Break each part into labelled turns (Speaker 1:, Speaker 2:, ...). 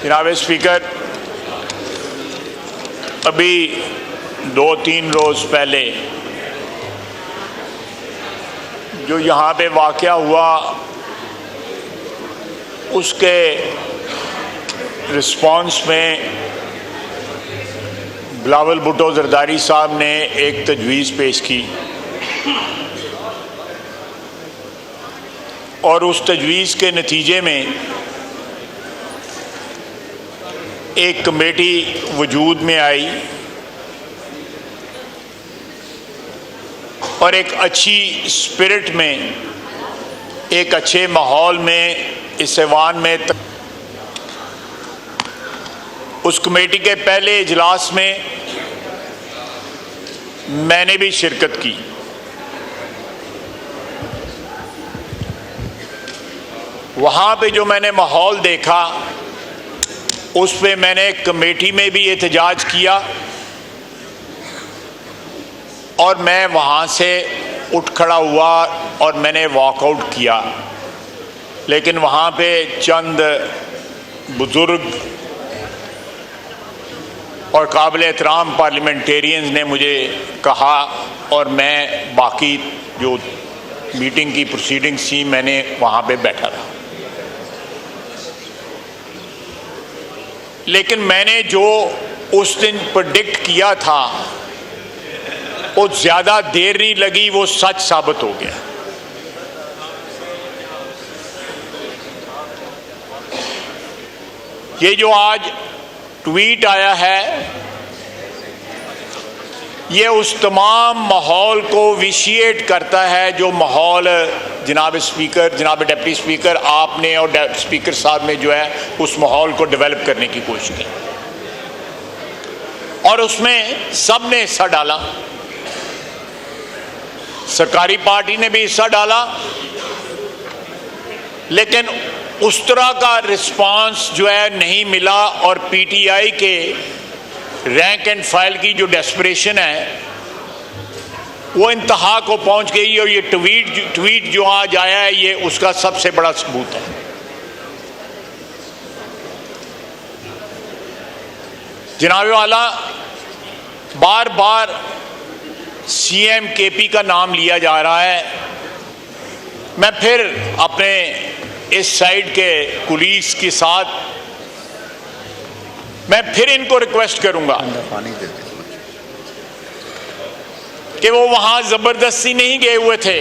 Speaker 1: जनाब स्पीकर, अभी 2-3 रोज़ पहले जो यहाँ पे वाक़या हुआ उसके रिस्पॉन्स में बिलावल भुट्टो जरदारी साहब ने एक तजवीज़ पेश की और उस तजवीज़ के नतीजे में एक कमेटी वजूद में आई और एक अच्छी स्पिरिट में, एक अच्छे माहौल में इस ऐवान में उस कमेटी के पहले इजलास में मैंने भी शिरकत की। वहाँ पे जो मैंने माहौल देखा उस पे मैंने कमेटी में भी एहतजाज किया और मैं वहाँ से उठ खड़ा हुआ और मैंने वॉकआउट किया, लेकिन वहाँ पे चंद बुज़ुर्ग और काबिल एहतराम पार्लियामेंटेरियंस ने मुझे कहा और मैं बाकी जो मीटिंग की प्रोसीडिंग्स थी मैंने वहाँ पे बैठा रहा। लेकिन मैंने जो उस दिन प्रेडिक्ट किया था वो ज़्यादा देर नहीं लगी, वो सच साबित हो गया। ये जो आज ट्वीट आया है ये उस तमाम माहौल को विशिएट करता है जो माहौल जनाब स्पीकर, जनाब डिप्टी स्पीकर आपने और स्पीकर साहब ने जो है उस माहौल को डेवलप करने की कोशिश की और उसमें सब ने हिस्सा डाला। सरकारी पार्टी ने भी हिस्सा डाला, लेकिन उस तरह का रिस्पांस जो है नहीं मिला और पीटीआई के रैंक एंड फाइल की जो डेस्परेशन है वो इंतहा को पहुंच गई और ये ट्वीट जो आज आया है ये उसका सबसे बड़ा सबूत है। जनाब वाला, बार बार सीएम केपी का नाम लिया जा रहा है। मैं फिर अपने इस साइड के कुलीस के साथ मैं फिर इनको रिक्वेस्ट करूंगा कि वो वहां जबरदस्ती नहीं गए हुए थे,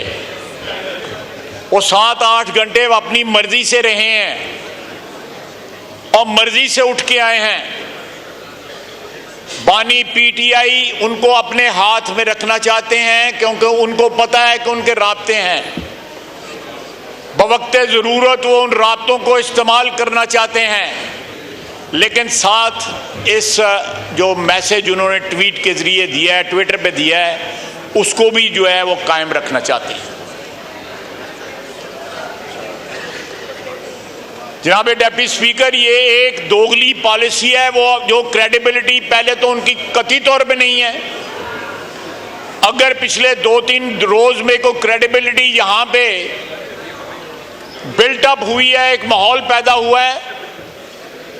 Speaker 1: वो 7-8 घंटे अपनी मर्जी से रहे हैं और मर्जी से उठ के आए हैं। बानी पीटीआई उनको अपने हाथ में रखना चाहते हैं क्योंकि उनको पता है कि उनके राब्ते हैं, बवक्ते ज़रूरत वो उन राब्तों को इस्तेमाल करना चाहते हैं, लेकिन साथ इस जो मैसेज उन्होंने ट्वीट के ज़रिए दिया है, ट्विटर पे दिया है, उसको भी जो है वो कायम रखना चाहते हैं। जनाब डिप्टी स्पीकर, ये एक दोगली पॉलिसी है, वो जो क्रेडिबिलिटी पहले तो उनकी कथित तौर पे नहीं है। अगर पिछले 2-3 रोज में कोई क्रेडिबिलिटी यहाँ पे बिल्टअप हुई है, एक माहौल पैदा हुआ है,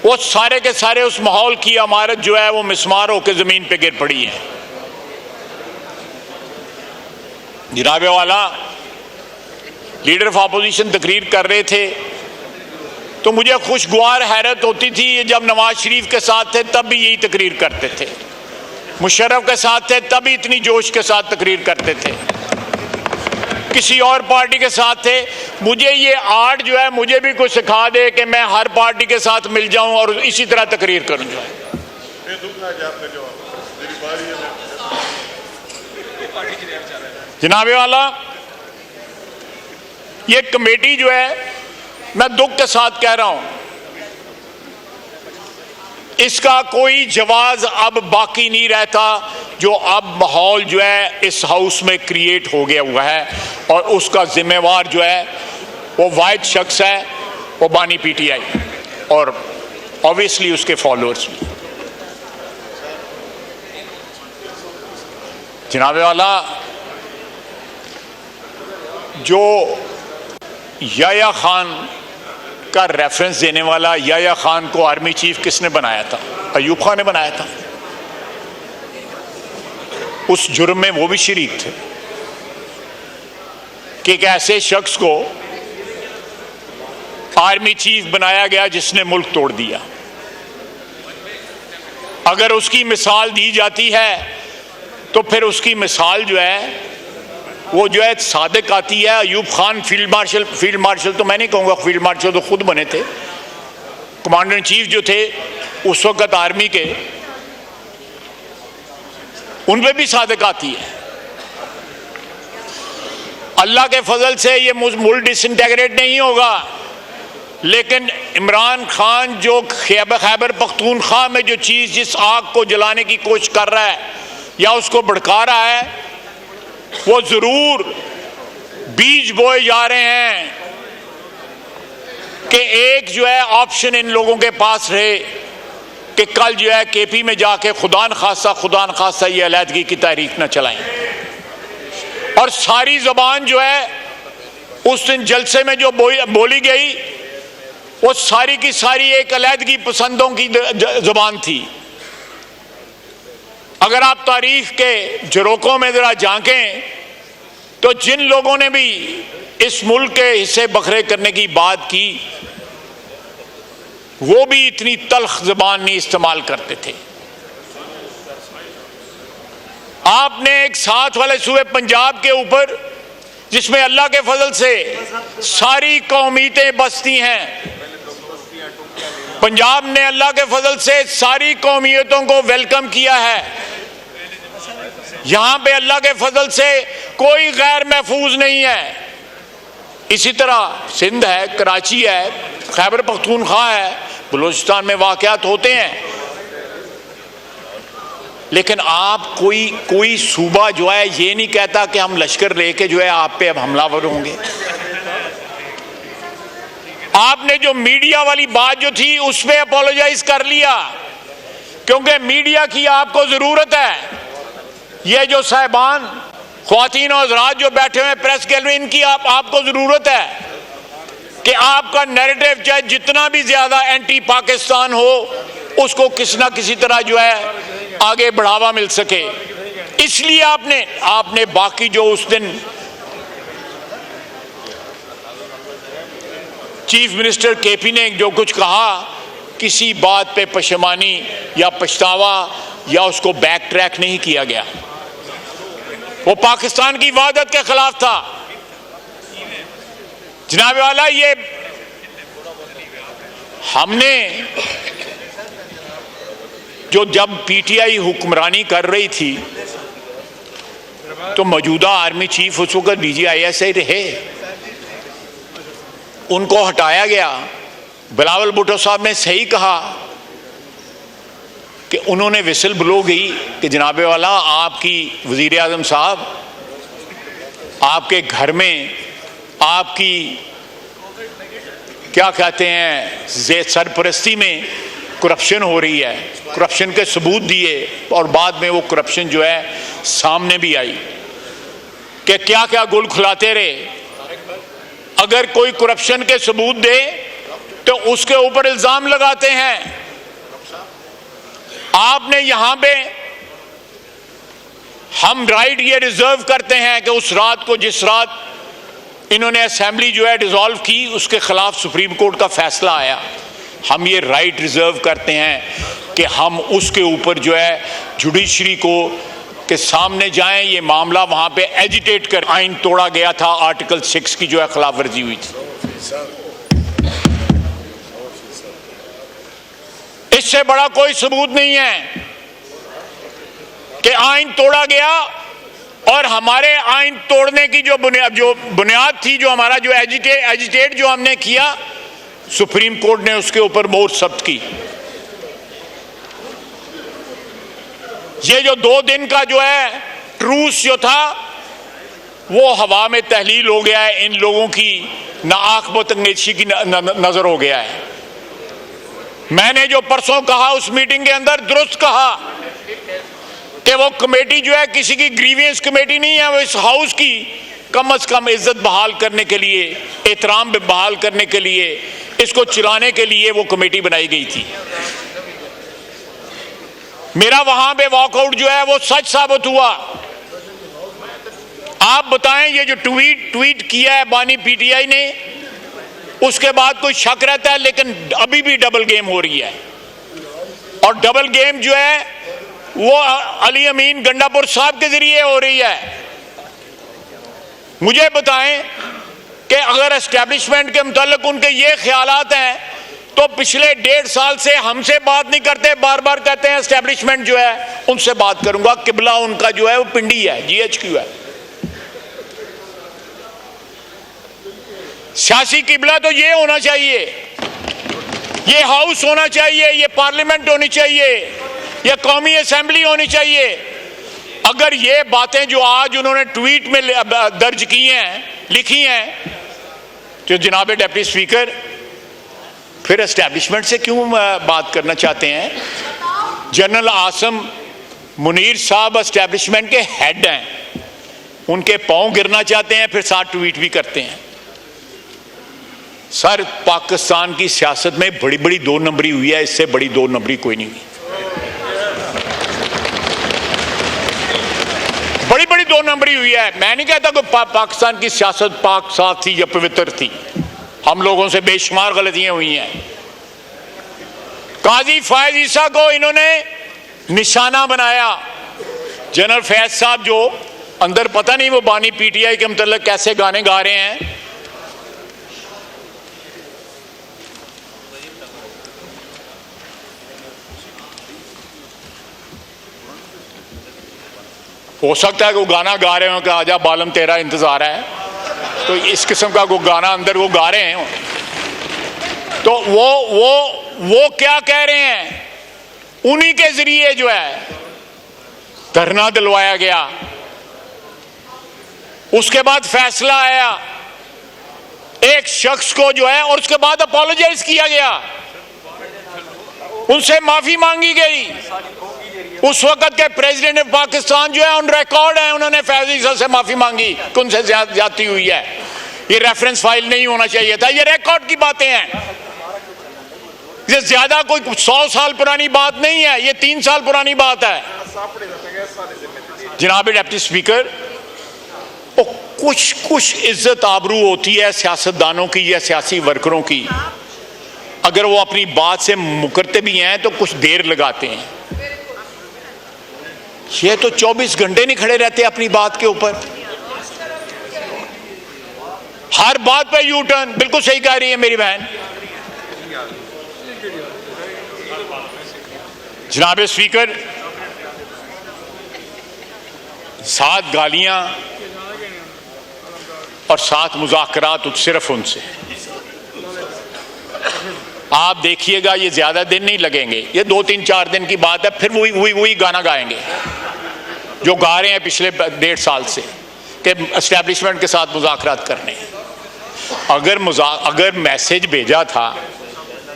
Speaker 1: वो सारे के सारे उस माहौल की इमारत जो है वो मिसमार होकर जमीन पे गिर पड़ी है। जनाब वाला, लीडर ऑफ अपोजिशन तकरीर कर रहे थे तो मुझे खुशगवार हैरत होती थी। जब नवाज शरीफ के साथ थे तब भी यही तकरीर करते थे, मुशर्रफ के साथ थे तब भी इतनी जोश के साथ तकरीर करते थे, किसी और पार्टी के साथ थे। मुझे ये आर्ट जो है मुझे भी कुछ सिखा दे कि मैं हर पार्टी के साथ मिल जाऊं और इसी तरह तकरीर करूं। जनाब वाला, ये कमेटी जो है, मैं दुख के साथ कह रहा हूं, इसका कोई जवाब अब बाकी नहीं रहता। जो अब माहौल जो है इस हाउस में क्रिएट हो गया हुआ है और उसका जिम्मेवार जो है वो वाहिद शख्स है, वो बानी पीटीआई और ऑब्वियसली उसके फॉलोअर्स भी। जनाब वाला, जो याया खान का रेफरेंस देने वाला याह्या खान को आर्मी चीफ किसने बनाया था? अयूब खान ने बनाया था। उस जुर्म में वो भी शरीक थे कि एक ऐसे शख्स को आर्मी चीफ बनाया गया जिसने मुल्क तोड़ दिया। अगर उसकी मिसाल दी जाती है तो फिर उसकी मिसाल जो है वो जो है सादिक आती है। अयूब खान फील्ड मार्शल तो मैं नहीं कहूँगा, फील्ड मार्शल तो खुद बने थे, कमांडर इन चीफ जो थे उस वक़्त आर्मी के, उन पे भी सादिक आती है। अल्लाह के फजल से ये मुल्क डिसइंटेग्रेट नहीं होगा, लेकिन इमरान खान जो खैबर पख्तूनख्वा में जो चीज़ जिस आग को जलाने की कोशिश कर रहा है या उसको भड़का रहा है, वो जरूर बीज बोए जा रहे हैं कि एक जो है ऑप्शन इन लोगों के पास रहे कि कल जो है केपी में जाके खुदा न खासा ये अलहदगी की तहरीक न चलाएं। और सारी जबान जो है उस दिन जलसे में जो बोली गई वो सारी की सारी एक अलहदगी पसंदों की जबान थी। अगर आप तारीख के झरोकों में जरा झांकें तो जिन लोगों ने भी इस मुल्क के हिस्से बखरे करने की बात की वो भी इतनी तल्ख जबान नहीं इस्तेमाल करते थे। आपने एक साथ वाले सूबे पंजाब के ऊपर जिसमें अल्लाह के फजल से सारी कौमियतें बसती हैं, पंजाब ने अल्लाह के फजल से सारी कौमियतों को वेलकम किया है। यहां पे अल्लाह के फजल से कोई गैर महफूज नहीं है। इसी तरह सिंध है, कराची है, खैबर पख्तूनख्वा है, बलूचिस्तान में वाक़यात होते हैं, लेकिन आप कोई सूबा जो है ये नहीं कहता कि हम लश्कर लेके जो है आप पे अब हमलावर होंगे। आपने जो मीडिया वाली बात जो थी उस पर अपोलोजाइज कर लिया, क्योंकि मीडिया की आपको जरूरत है। ये जो साहिबान ख्वातीन और हज़रात जो बैठे हुए प्रेस गैलरी, इनकी आपको जरूरत है कि आपका नैरेटिव चाहे जितना भी ज्यादा एंटी पाकिस्तान हो उसको किसी ना किसी तरह जो है आगे बढ़ावा मिल सके। इसलिए आपने बाकी जो उस दिन चीफ मिनिस्टर केपी ने जो कुछ कहा, किसी बात पे पशेमानी या पछतावा या उसको बैक ट्रैक नहीं किया गया। वो पाकिस्तान की वहदत के खिलाफ था। जनाब वाला, ये हमने जब पीटीआई हुक्मरानी कर रही थी तो मौजूदा आर्मी चीफ उस वक्त DGISI रहे, उनको हटाया गया। बिलावल भुट्टो साहब ने सही कहा कि उन्होंने विसल ब्लो गई कि जनाबे वाला आपकी वजीर आज़म साहब आपके घर में आपकी क्या कहते हैं सरपरस्ती में करप्शन हो रही है। करप्शन के सबूत दिए और बाद में वो करप्शन जो है सामने भी आई कि क्या क्या गुल खुलाते रहे। अगर कोई करप्शन के सबूत दे तो उसके ऊपर इल्जाम लगाते हैं। आपने यहां पे हम राइट ये रिजर्व करते हैं कि उस रात को जिस रात इन्होंने असेंबली जो है डिसॉल्व की उसके खिलाफ सुप्रीम कोर्ट का फैसला आया, हम ये राइट रिजर्व करते हैं कि हम उसके ऊपर जो है जुडिशरी को के सामने जाएं। ये मामला वहां पे एजिटेट कर आइन तोड़ा गया था, आर्टिकल 6 की जो है खिलाफ वर्जी हुई थी। इससे बड़ा कोई सबूत नहीं है कि आइन तोड़ा गया और हमारे आइन तोड़ने की जो बुनियाद थी, जो हमारा जो एजिटेट जो हमने किया, सुप्रीम कोर्ट ने उसके ऊपर मोहर जब्त की। ये जो 2 दिन का जो है ट्रूस जो था वो हवा में तहलील हो गया है। इन लोगों की नाआखबत अंगेजी की नजर हो गया है। मैंने जो परसों कहा उस मीटिंग के अंदर दुरुस्त कहा कि वो कमेटी जो है किसी की ग्रीवियंस कमेटी नहीं है, वो इस हाउस की कम से कम इज्जत बहाल करने के लिए, एहतराम बहाल करने के लिए इसको चलाने के लिए वो कमेटी बनाई गई थी। मेरा वहां पे वॉकआउट जो है वो सच साबित हुआ। आप बताएं, ये जो ट्वीट किया है बानी पीटीआई ने, उसके बाद कोई शक रहता है, लेकिन अभी भी डबल गेम हो रही है। और डबल गेम जो है वो अली अमीन गंडापुर साहब के जरिए हो रही है। मुझे बताएं कि अगर एस्टेब्लिशमेंट के मुताल्लिक उनके ये ख्यालात हैं तो पिछले 1.5 साल से हमसे बात नहीं करते, बार बार कहते हैं एस्टेब्लिशमेंट जो है उनसे बात करूंगा। किबला उनका जो है वो पिंडी है, GHQ है। सियासी किबला तो ये होना चाहिए, ये हाउस होना चाहिए, ये पार्लियामेंट होनी चाहिए, ये कौमी असेंबली होनी चाहिए। अगर ये बातें जो आज उन्होंने ट्वीट में दर्ज की हैं, लिखी हैं, तो जनाब डिप्टी स्पीकर फिर एस्टैब्लिशमेंट से क्यों बात करना चाहते हैं? जनरल आसम मुनीर साहब एस्टैब्लिशमेंट के हेड हैं, उनके पांव गिरना चाहते हैं, फिर साथ ट्वीट भी करते हैं। सर, पाकिस्तान की सियासत में बड़ी बड़ी 2 नंबरी हुई है, इससे बड़ी 2 नंबरी कोई नहीं हुई। बड़ी बड़ी 2 नंबरी हुई है। मैं नहीं कहता कि पाकिस्तान की सियासत पाक साफ थी या पवित्र थी, हम लोगों से बेशुमार गलतियां हुई हैं। काजी फैज ईसा को इन्होंने निशाना बनाया। जनरल फैज साहब जो अंदर पता नहीं वो बानी पीटीआई के मतलब कैसे गाने गा रहे हैं। हो सकता है कि वो गाना गा रहे हो कि आजा बालम तेरा इंतजार है, तो इस किस्म का वो गाना अंदर वो गा रहे हैं। तो वो क्या कह रहे हैं? उन्हीं के जरिए जो है धरना दिलवाया गया, उसके बाद फैसला आया एक शख्स को जो है, और उसके बाद अपोलोजाइज किया गया, उनसे माफी मांगी गई। उस वक्त के प्रेसिडेंट ऑफ पाकिस्तान जो है ऑन रिकॉर्ड है, उन्होंने फैज ईसा से माफी मांगी कि उनसे ज्यादती हुई है। ये रेफरेंस फाइल नहीं होना चाहिए था, ये रिकॉर्ड की बातें हैं। ये ज्यादा कोई 100 साल पुरानी बात नहीं है, ये 3 साल पुरानी बात है। जनाब डिप्टी स्पीकर, कुछ इज्जत आबरू होती है सियासतदानों की या सियासी वर्करों की, अगर वो अपनी बात से मुकरते भी हैं तो कुछ देर लगाते हैं। ये तो 24 घंटे नहीं खड़े रहते अपनी बात के ऊपर, हर बात पे यू टर्न। बिल्कुल सही कह रही है मेरी बहन। जनाब स्पीकर, 7 गालियां और 7 मुज़ाकरात सिर्फ उनसे। आप देखिएगा ये ज्यादा दिन नहीं लगेंगे, ये 2-3-4 दिन की बात है, फिर वही गाना गाएंगे जो गा रहे हैं पिछले 1.5 साल से कि एस्टैब्लिशमेंट के साथ मुज़ाकरात करने। अगर मैसेज भेजा था,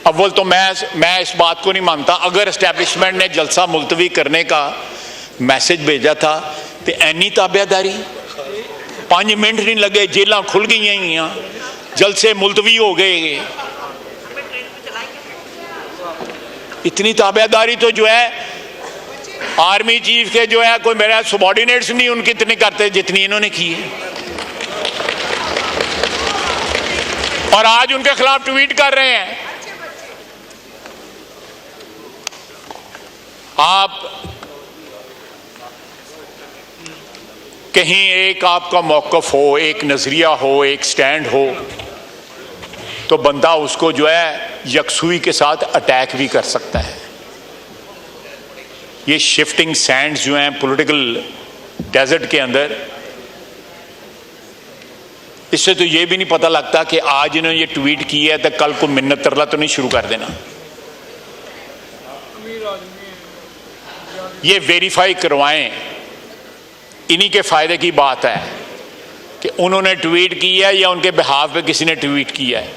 Speaker 1: अव्वल तो मैं इस बात को नहीं मानता, अगर एस्टैब्लिशमेंट ने जलसा मुलतवी करने का मैसेज भेजा था तो ऐनी ताबेदारी, 5 मिनट नहीं लगे, जेलां खुल गई, जलसे मुलतवी हो गए। इतनी ताबेदारी तो जो है आर्मी चीफ के जो है कोई मेरा सबॉर्डिनेट्स नहीं उनकी इतनी करते जितनी इन्होंने की है। और आज उनके खिलाफ ट्वीट कर रहे हैं। आप कहीं एक आपका मौकफ हो, एक नजरिया हो, एक स्टैंड हो, तो बंदा उसको जो है यकसुई के साथ अटैक भी कर सकता है। ये शिफ्टिंग सैंड्स जो हैं पॉलिटिकल डेजर्ट के अंदर, इससे तो ये भी नहीं पता लगता कि आज इन्होंने ये ट्वीट की है तो कल को मिन्नत तरला तो नहीं शुरू कर देना। ये वेरीफाई करवाएं, इन्हीं के फायदे की बात है कि उन्होंने ट्वीट की है या उनके बिहाफ पे किसी ने ट्वीट किया है।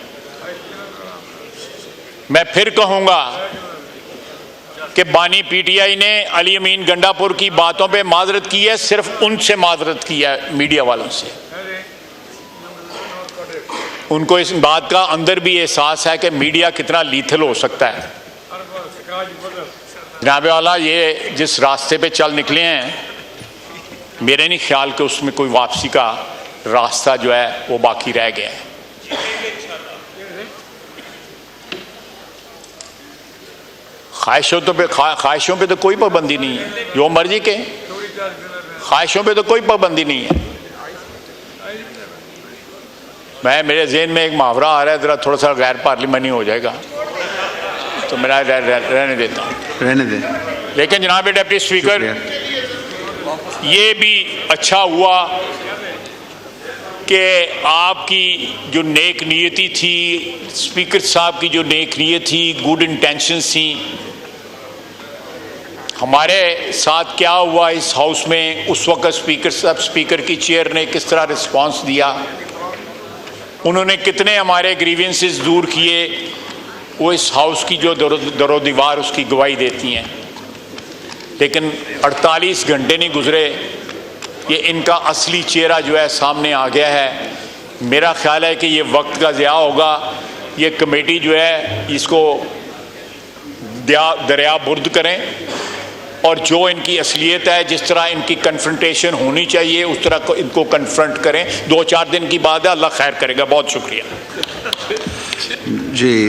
Speaker 1: मैं फिर कहूंगा कि बानी पीटीआई ने अली अमीन गंडापुर की बातों पे माजरत की है, सिर्फ उनसे माजरत की है, मीडिया वालों से। उनको इस बात का अंदर भी एहसास है कि मीडिया कितना लीथल हो सकता है। जनाब वाला, ये जिस रास्ते पे चल निकले हैं, मेरे नहीं ख्याल कि उसमें कोई वापसी का रास्ता जो है वो बाकी रह गया है। ख्वाहिशों पे तो कोई पाबंदी नहीं है, जो मर्जी के। ख्वाहिशों पे तो कोई पाबंदी नहीं है। मेरे जहन में एक मुहावरा आ रहा है, जरा थोड़ा सा गैर पार्लिमानी हो जाएगा तो मेरा रहने देता हूँ,
Speaker 2: रहने दें।
Speaker 1: लेकिन जनाब डिप्टी स्पीकर, ये भी अच्छा हुआ कि आपकी जो नेक नीयती थी, स्पीकर साहब की जो नेक नीयत थी, गुड इंटेंशंस थी। हमारे साथ क्या हुआ इस हाउस में उस वक्त, स्पीकर की चेयर ने किस तरह रिस्पांस दिया, उन्होंने कितने हमारे ग्रीवेंसेस दूर किए, वो इस हाउस की जो दरो दीवार उसकी गवाही देती हैं। लेकिन 48 घंटे नहीं गुजरे, ये इनका असली चेहरा जो है सामने आ गया है। मेरा ख्याल है कि ये वक्त का ज़िया होगा। ये कमेटी जो है इसको दरिया बुर्द करें और जो इनकी असलियत है, जिस तरह इनकी कन्फ्रंटेशन होनी चाहिए, उस तरह इनको कन्फ्रंट करें। 2-4 दिन की बात है, अल्लाह खैर करेगा। बहुत शुक्रिया
Speaker 2: जी।